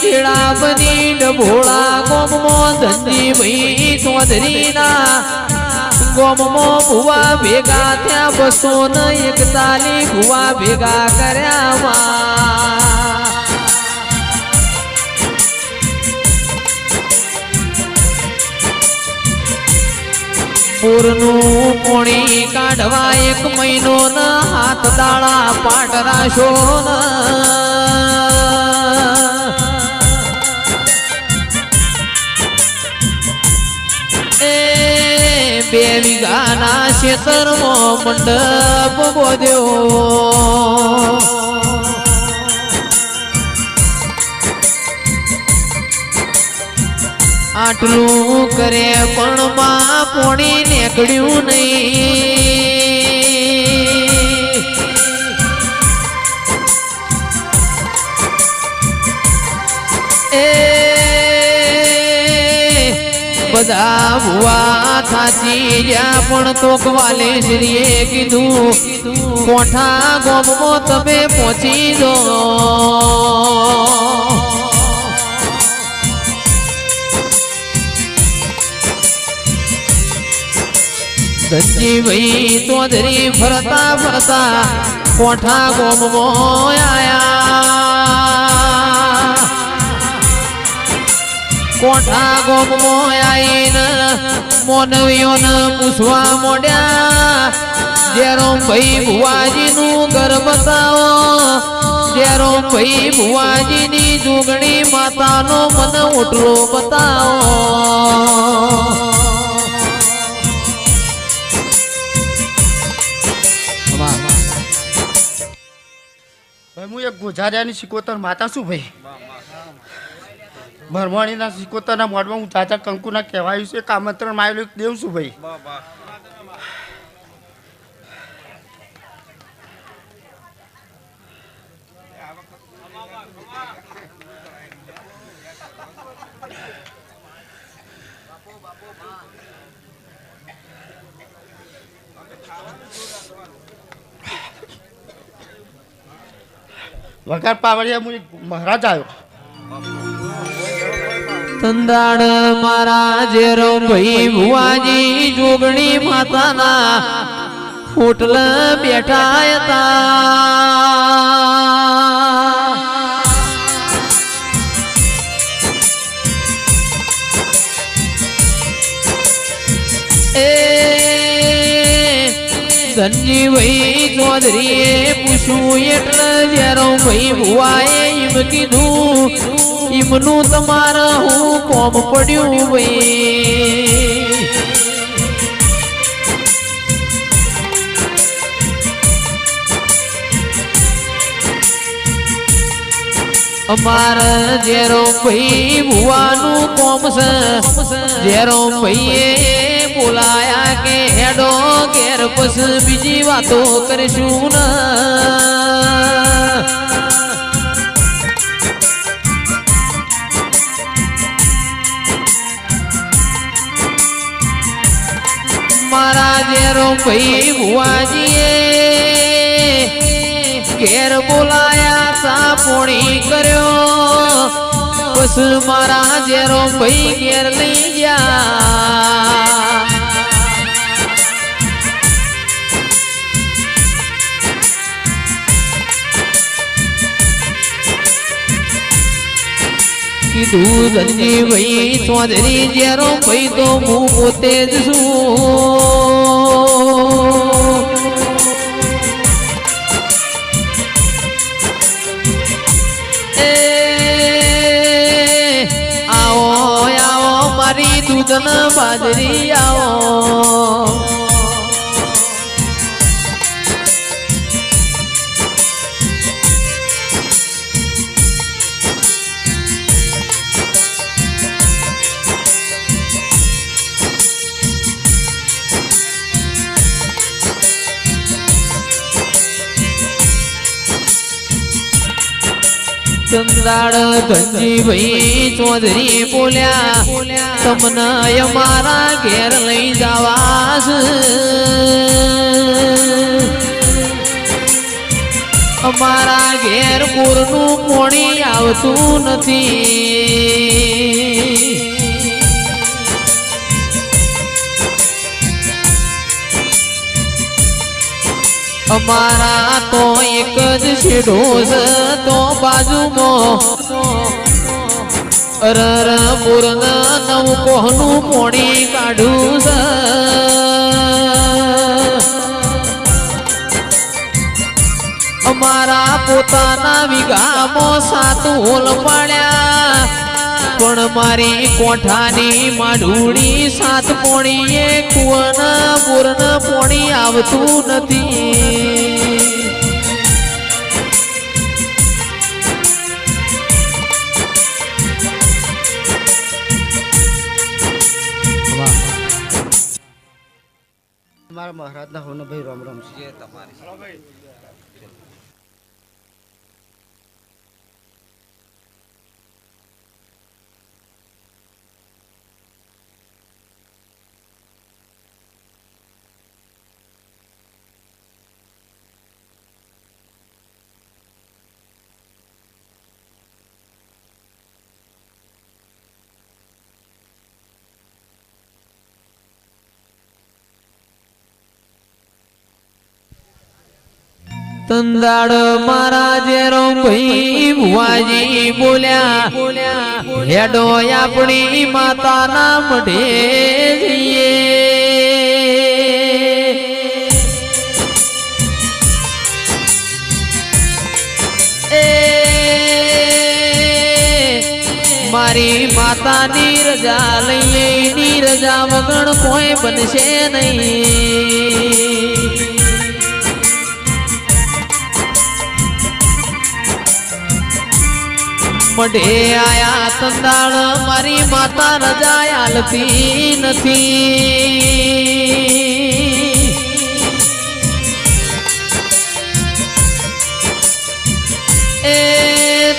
चेड़ा बनी डभोला गोमो धंजी भाई चौधरी ना गोमो भुआ भेगा त्या बसो न 41 भुआ भेगा कर्या पूरनु पोणी काढवा 1 महीनो न हात दाळा पाटरा शोन बे विघाना शेतर मो मंडप बोद्यो आटलू करे पण मां पोणी नेकड्यू नहीं बधा भुआ थाची जा पण तोकवाले श्रीए कीधु कोठा गोमो तमे पहुंची जो धनजी भाई चौधरी फरता फरता कोठा गोमो आया कोठा गोमो आईन मोनवियों न पूछवा मोड्या जेरोम भाई भुआजी नु घर बताओ जेरोम भाई भुआजी नी जुगणी माता नो मन उठलो बताओ भाई एक गुजारियानी शिकोतर माता शू भाई भरवाणीना शिकोतरना मोडમાં હું ચાચા કંકુના કહેવાયું છે કે આમંત્રણ માયેલું દેવ છું ભાઈ વગર પાવડિયા હું મહારાજ આવ્યો तंदाड़ मारा जेरो भाई भुआजी जोगणी माता ना होटल बैठा था धनजी भाई चौधरी पूछू एटल जेरो भाई भुआए इम कीधु इमनु तमारा हूँ कोम पड़्यू भाई अमार जेरो भाई भुआनु कोम से जेरो भाई बोलाया के हेडो घेर पस बीजी बातों करशू न मारा जेरो भाई भुआजी घेर बोलाया सा पोणी कर्यो बस मारा जेरो भाई घेर ली जा कीधु धनजी भाई चौधरी जेरो भाई तो मुँह पोते जसू आओ आओ मारी दूधन बाजरी आओ चंदाड़ धनजी भाई चौधरी बोलिया तमने अमारा घेर लई जावास અમારા ઘેર પૂરનું પોણી આવતું નથી. અમારા તો એક જ શેઢો છે તો બાજુમાં પૂર્ણ નવ કોહનું પોણી કાઢું છે. અમારા પોતાના વિઘામાં 7 હોલ પાડ્યા પણ મારી કોઠાની માઢુડી 7 પોણીએ કુવાના પૂર્ણ પોણી આવતું નથી. મારા મહારાજના હોનો ભાઈ રામ રામ છે તમારી. તંદાડ મારા જેરો ભાઈ ભુવાજી બોલ્યા હેડો આપણી માતાના મઢે જઈએ. મારી માતાની રજા લઈએ ની રજા વગર કોઈ બનશે નહીં. મઢે આયા તંદાળ મારી માતા રજા આલતી નથી. એ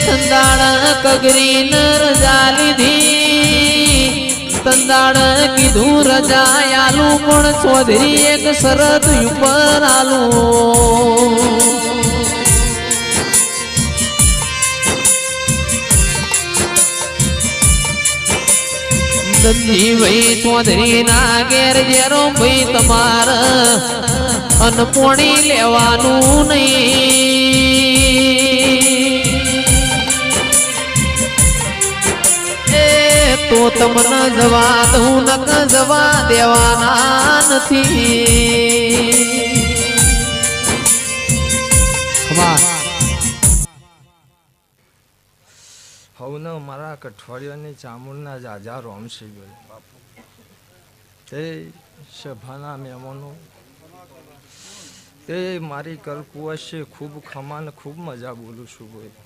તંદાળ કગરીન રજા લીધી. તંદાળ કીધું રજા આલું પણ ચૌધરી એક શરત ઉપર આલું. ધનજી ભાઈ ચૌધરી ના ઘેર જેરો ભાઈ તમારે અનપોણી લેવાનું નહીં. એ તો તમને જવા દઉં નક જવા દેવાના નથી. હવને મારા કઠવાડિયાની ચામુંડના જાજા રોમસી ગયો બાપુ. તે સભાના મહેમાનો તે મારી કરકુવશ છે ખૂબ ખમાન ખૂબ મજા બોલું છું ભાઈ.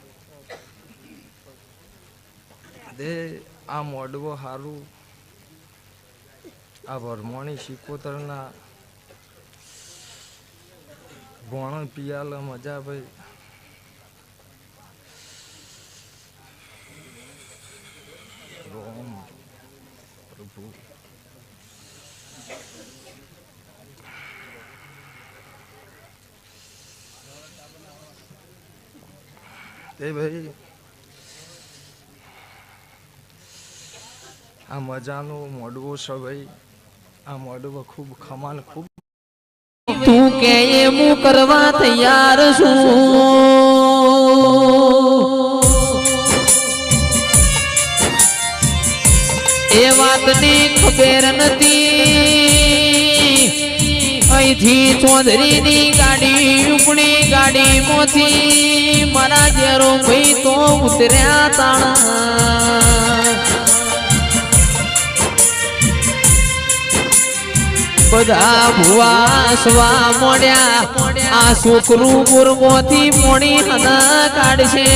તે આ મોડવો હારું આ વરમોણી શિકોતરના ભોણ પિયાલ મજા ભાઈ. રોમ પ્રભુ તે ભાઈ આ મજાનો મોડવો છે ભાઈ. આ મોડવો ખૂબ ખમાન ખૂબ. તું કે હું કરવા તૈયાર છું. એ વાતની ખબર નથી. અહીંથી ચૌધરીની ગાડી ઉપડી ગાડી મોથી મારા જેરો ભાઈ તો ઉતર્યા તાણા. બધા ભુવા સવા મોડ્યા આ છોકરું પૂર્વોથી મોડી હના કાઢશે.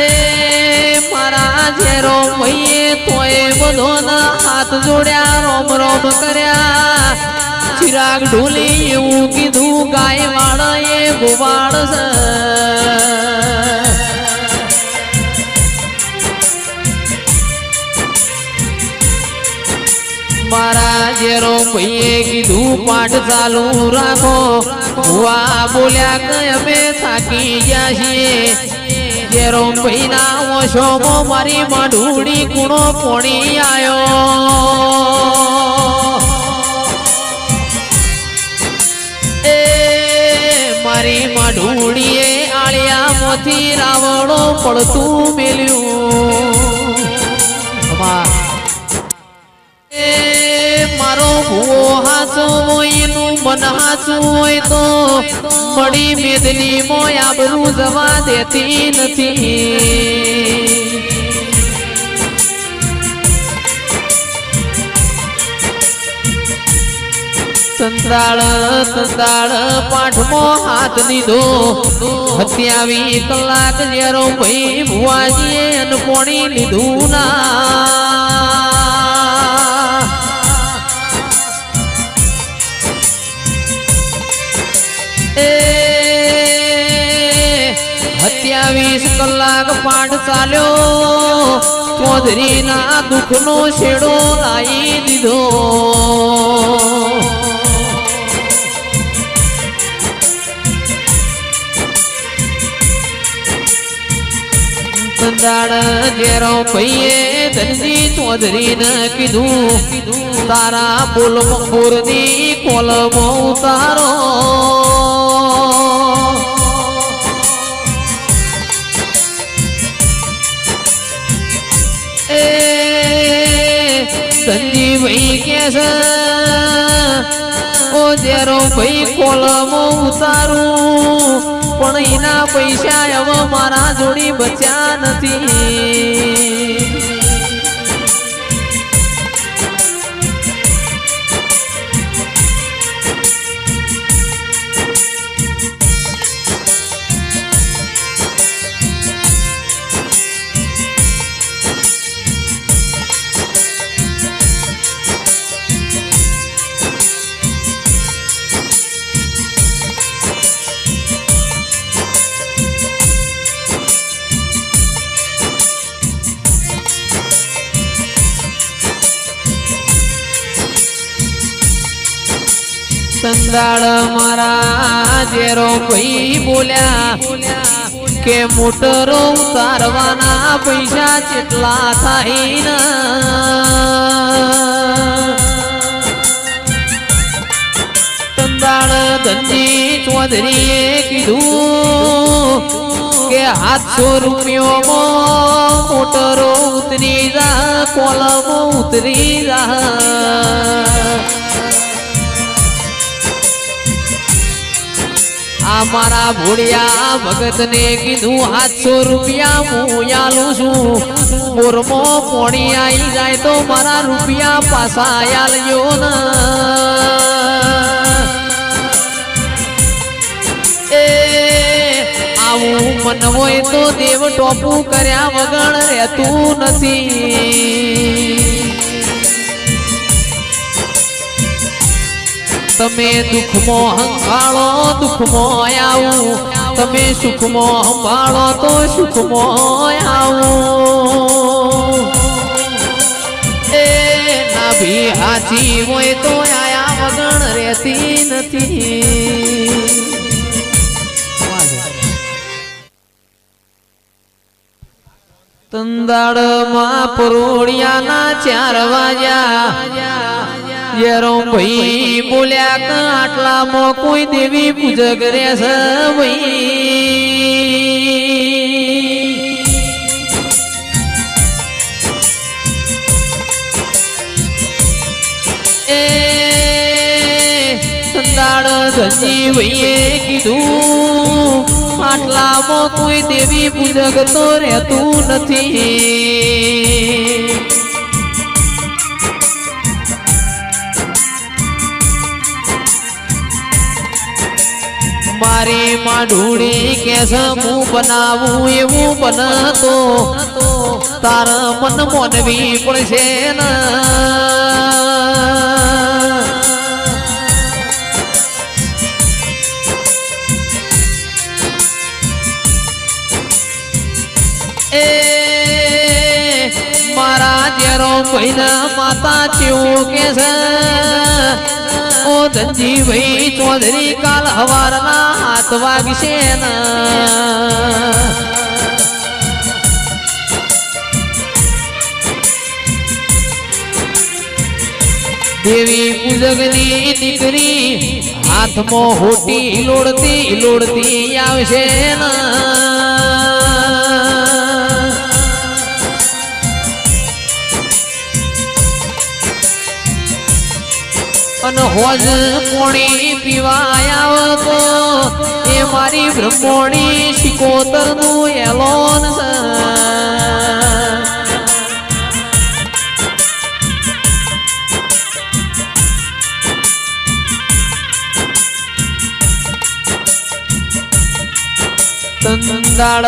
એ મારા જેરો ભાઈએ તોય બધોના હાથ જોડ્યા રોમ રોમ કર્યા. ચિરાગ ઢોલી એવું કીધું ગાય વાળા એ ગોવાળ છે. ભાઈએ કીધું પાઠ ચાલુ રાખો ભુવા બોલ્યા કે અમે થાકી ગયા છીએ જેરો ભાઈ ના ઓછોમાં મારી માઢુડી કુણો પોણી આયો એ મારી માઢુડીએ આળિયામાંથી રાવણો પડતું મેલ્યું મારો ભૂવો હાચો હોય નું મન હાચું હોય તો મળી મેદની મોય આબરૂ જવા દેતી નથી સંતાળ પાઠમો હાથ દીધો 27 કલાક જેરો ભાઈ ભુવાજીએ અનપોણી લીધું ના એ 27 કલાક પાઠ ચાલ્યો ચૌધરી ના દુઃખ નો છેડો લાવી દીધો સંદાળ જેરો ભાઈએ ધનજી ચૌધરી ને કીધું તારા બોલ મંગુર ની કોલમો ઉતારો એ ધનજી ભાઈ કે છે ઓ જેરો ભાઈ કોલમો ઉતારું પણ એના પૈસા હવે મારા જોડી બચ્યા નથી સંદાળ મારા જેરો ભાઈ બોલ્યા કે મોટરો ઉતારવાના પૈસા કેટલા થાય ને સંદાળ ધનજી ચૌધરીએ કીધું કે 700 રૂપિયામાં મોટરો ઉતરી જા કોલમો ઉતરી જા મારા ભોળિયા ભગત ને કીધું 700 રૂપિયા હું આલું છું બોરમો પોણી આવી જાય તો મારા રૂપિયા પાછા આલજો ને એ આવું મન હોય તો દેવ ટોપું કર્યા વગર રહેતું નથી તમે દુઃખમાં સંભાળો દુઃખમાં આવું તમે સુખમાં સંભાળો તો સુખમાં આવું એ ના ભી હાચી હોય તો આયા વગર રહેતી નથી તંદાળમાં પરોળિયાના 4 વાગ્યા જેરો ભાઈ બોલ્યા કે આટલામાં કોઈ દેવી પૂજક રહેશે ભાઈ એ સંદાળ ધનજી ભાઈએ કીધું આટલામાં કોઈ દેવી પૂજક તો રહેતું નથી મારી માઢુડી કેસે હું બનાવું એવું બનતો તારા મન મોનવી પડશે ને એ મારા જે જેરો ભાઈના માતા ચેવું કે છે ઓ ધનજી ભાઈ ચૌધરી કાલ હવારના હાથ વાગશે ને દેવી પૂજકની દીકરી હાથમાં હોટી લોડતી આવશે ને અને હોજ પોણી પીવાય આવતો એ મારી બ્રહ્મોણી શિકોતર નું એલોન છે તંદાળ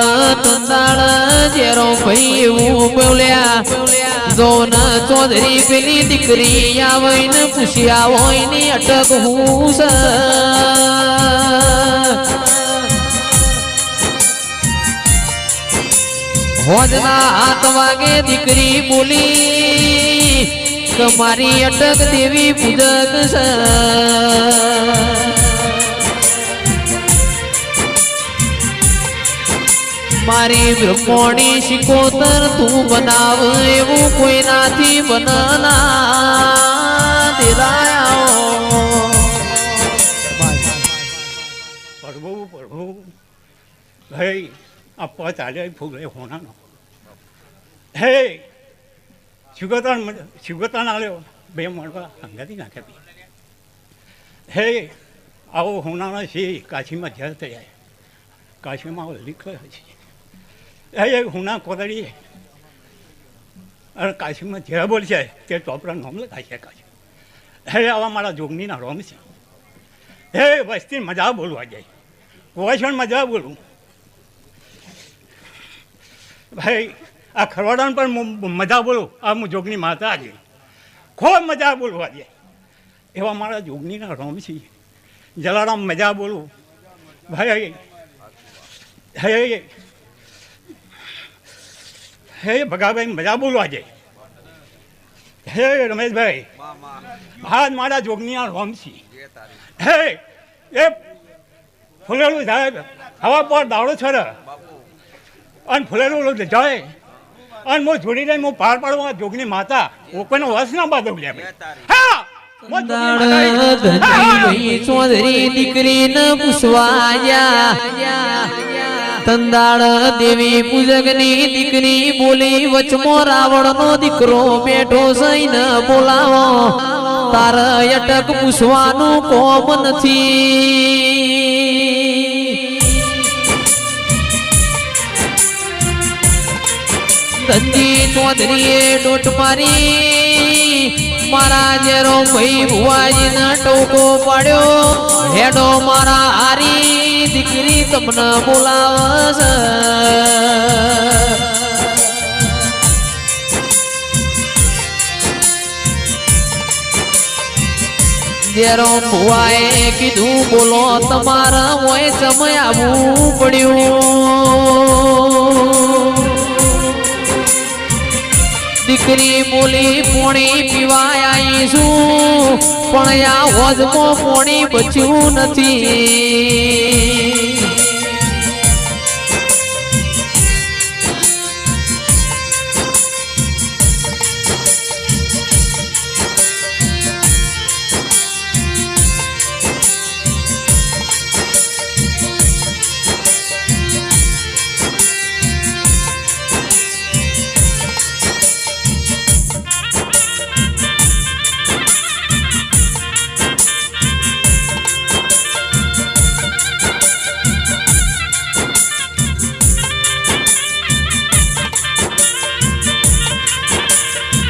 જેરો ભાઈ એવું બોલ્યા જોન ચૌધરી પેલી દીકરી આવીને પૂછ્યા હોય ની અટક હું છે હોજના હાથ વાગે દીકરી બોલી કે મારી અટક દેવી પૂજક છે મારી બ્રહ્મોણી શિકોતર તું બનાવ એવું કોઈ નાથી બનના દેરાયા પ્રભુ ભાઈ આ પચ આલે ફૂલે હોનાનો હે શુગતાન આલ્યો બે મળવા અંગાતી નાખી હે આવો હોનાના છે કાશીમાં જળ થયા કાશીમાં લીખો છે એ હુના કોદડી અને કાશીમાં જે બોલશે તે ચોપડા નોમ લખાશે કાશી હે આવા મારા જોગનીના રોમ છે હે વસ્તી મજા બોલવા જાય કોઈ પણ મજા બોલું ભાઈ આ ખરવાડાને પણ મજા બોલું આ હું જોગની માતા છે ખૂબ મજા બોલવા જાય એવા મારા જોગનીના રોમ છે જલારામ મજા બોલું ભાઈ હે હે ભગાભાઈ મજા બોલવા જાય હે રમેશભાઈ હા મારા જોગનીના રોમસી હે એ ફૂલેલું સાહેબ હવા પર દાવડો છોડે અને ફૂલેલું જાય અને હું જોડી લઈને હું પાર પાડવા જોગની માતા કોઈનો વસ ના બાદ હા ચૌધરી દીકરી ન પૂછવાયા તંદાળ દેવી પૂજકની દીકરી બોલી વચમો રાવણ નો દીકરો બેઠો સૈન બોલાવો તાર અટક પૂછવાનું કોમ નથી ધનજી ચૌધરીએ ડોટ મારી મારા જેરો ભાઈ ભુવાજીને ટોકો પાડ્યો હેડો મારા હારી દીકરી તમને બોલાવે છે જેરો ભુવાએ કીધું બોલો તમારા હોય સમય આવવું પડ્યું દીકરી બોલી પોણી પીવાય આવીશું પણ આ હોજમાં પોણી બચ્યું નથી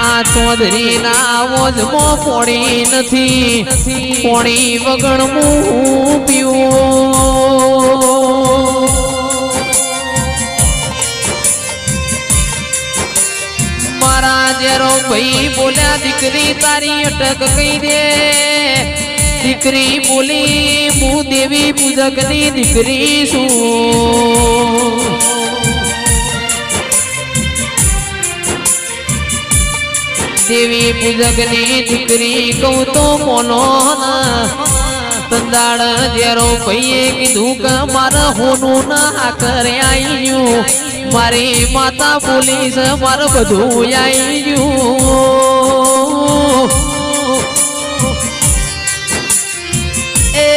આ ચૌધરી ના વોજમાં પોણી નથી પોણી વગર હું પીવું મારા જેરો ભાઈ બોલ્યા દીકરી તારી અટક કહી દે દીકરી બોલી હું દેવી પૂજકની દીકરી છું દેવી પૂજકની દીકરી કહું તો મોનો તંદાળ જેરો ભાઈએ કીધું કે મારા હોનું ના કરે આવી ગયું મારી માતા પોલીસ મારે બધું આવી ગયું એ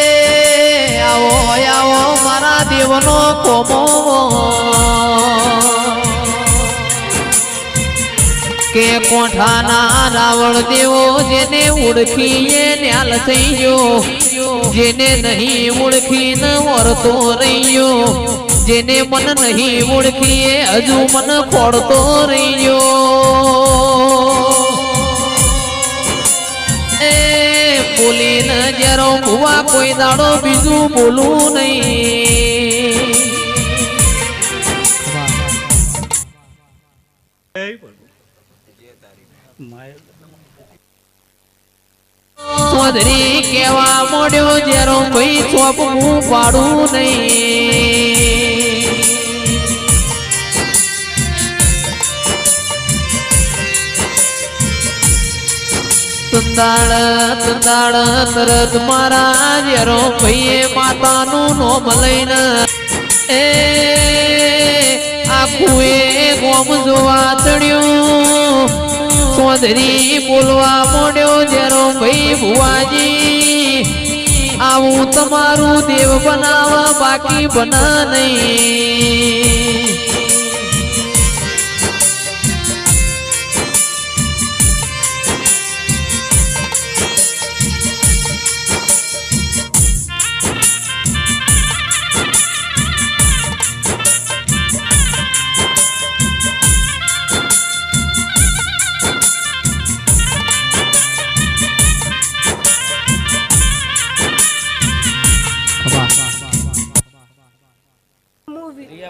આવો આવો મારા દેવનો કોમો કે કોઠાના રાવણ દેવો જેને ઓળખીએ ન્યાલ થઈ ગયો જેને નહીં ઓળખીને વરતો રહ્યો જેને મન નહીં ઓળખીએ હજુ મન ખોડતો રહ્યો એ બોલીને જરો ભુવા કોઈ દાડો બીજું બોલું નહીં ચોધરી કેવા મોડ્યો જેરો ભાઈ ચોપ હું પાડું નહીં તંદાળ તરત મારા જેરો ભાઈએ માતાનું નોમ લઈને એ આખું એ ગોમ જોવા ચડ્યું ચોધરી બોલવા મોડ્યો જેરો ભાઈ ભુવાજી આવું તમારું દેવ બનાવવા બાકી બના નહીં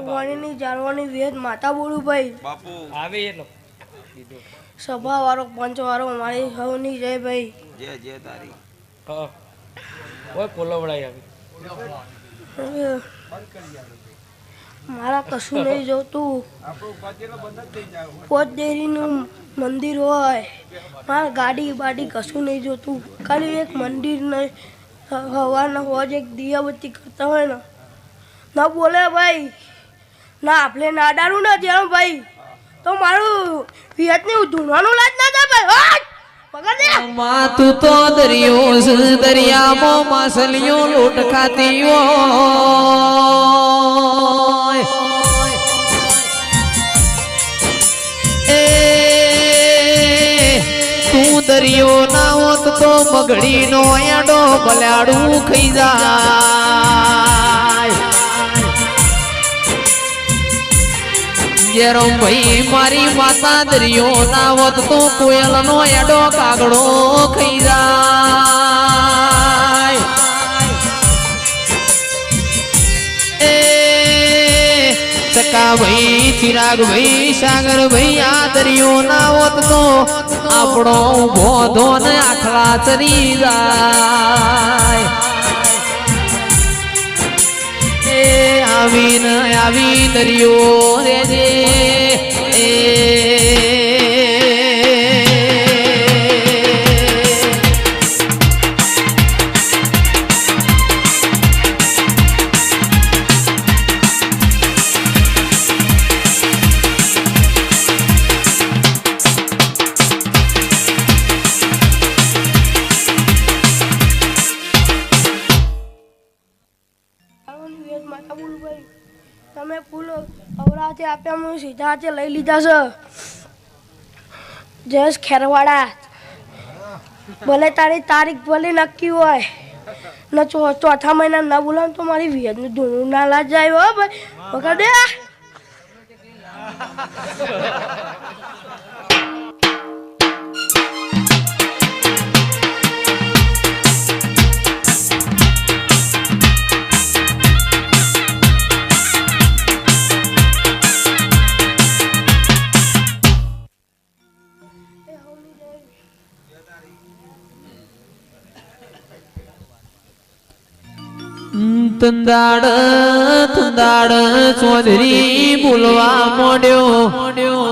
વાણીની જાણવાની વેદ માતા બોલું ભાઈ બાપુ આવે એટલો સભા વાળો પંચ વાળો મારી હવની જય ભાઈ જે જે તારી હા ઓય કોલવડાઈ આવી મારા કશું નહીં જોતું પોત દેરીનું મંદિર હોય મારા ગાડી બાડી કશું નહીં જોતું ખાલી એક મંદિર નહીં હવાના હોજ એક દિયાબત્તી કરતા હોય ને ના બોલે ભાઈ ના આપણે ના ડાળું ના જેમ ભાઈ તો મારું વિયતની ધૂણવાનું લાજ ના જાય ભાઈ પકડ દે માતું તો દરિયો છે દરિયામાં માછલીઓ લોટ ખાતી હોય એ તું દરિયો ના હોત તો મગડીનો આડો ભલાડું ખાઈ જાય જેરો ભાઈ મારી માતા દરિયો ના હોત તો કોયલ નો એડો કાગડો ખાઈ જાય એ ચકા ભાઈ ચિરાગ ભાઈ સાગર ભાઈ આ દરિયો ના હોત તો આપણો ઉભો ધોન આખલા ચરી જાય આવી દરિયો રે જે એ માતા બોલું ભાઈ તમે ફૂલ અવરાથી આપ્યા હું સીધા હાથે લઈ લીધા છે જયેશ ખેરવાડા ભલે તારી તારીખ ભલે નક્કી હોય ને ચોથા મહિના ના બોલાવ તો મારી વિયતનું ધૂણું ના લાજ જાય હો ભાઈ વખત દે તંદાડ તંદાડ ચોધરી બોલવા મોડ્યો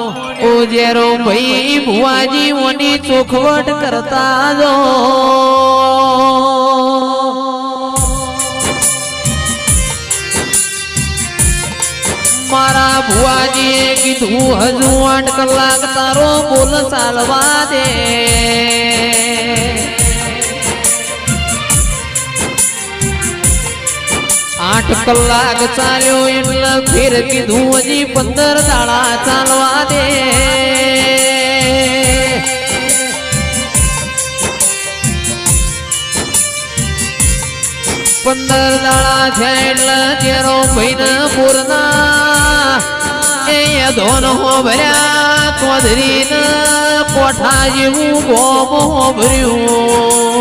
ઓ જેરો ભાઈ ભુવાજી ઓની ચોખવટ કરતા જો મારા ભુવાજીએ કીધું હજુ 8 કલાક તારો બોલ ચાલવા દે 8 કલાક ચાલ્યો એટલે ફેર કીધું હજી 15 દાડા ચાલવા દે 15 દાડા થયા એટલે જેરો ભાઈને પૂરના એ ધોન હોભર્યા ચોધરીને કોઠા જેવું ગોમ હોભર્યું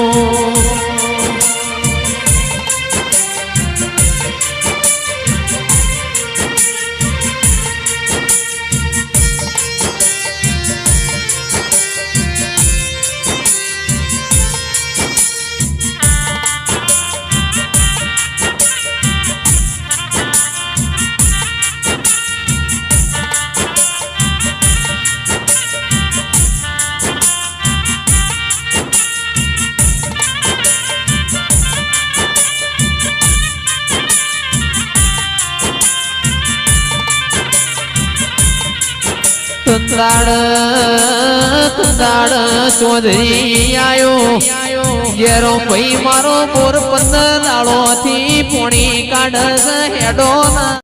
તુંદાડ ચોધરી આયો જેરો ભાઈ મારો મોર 15 દાડો થી પોણી કાઢ હેડો ના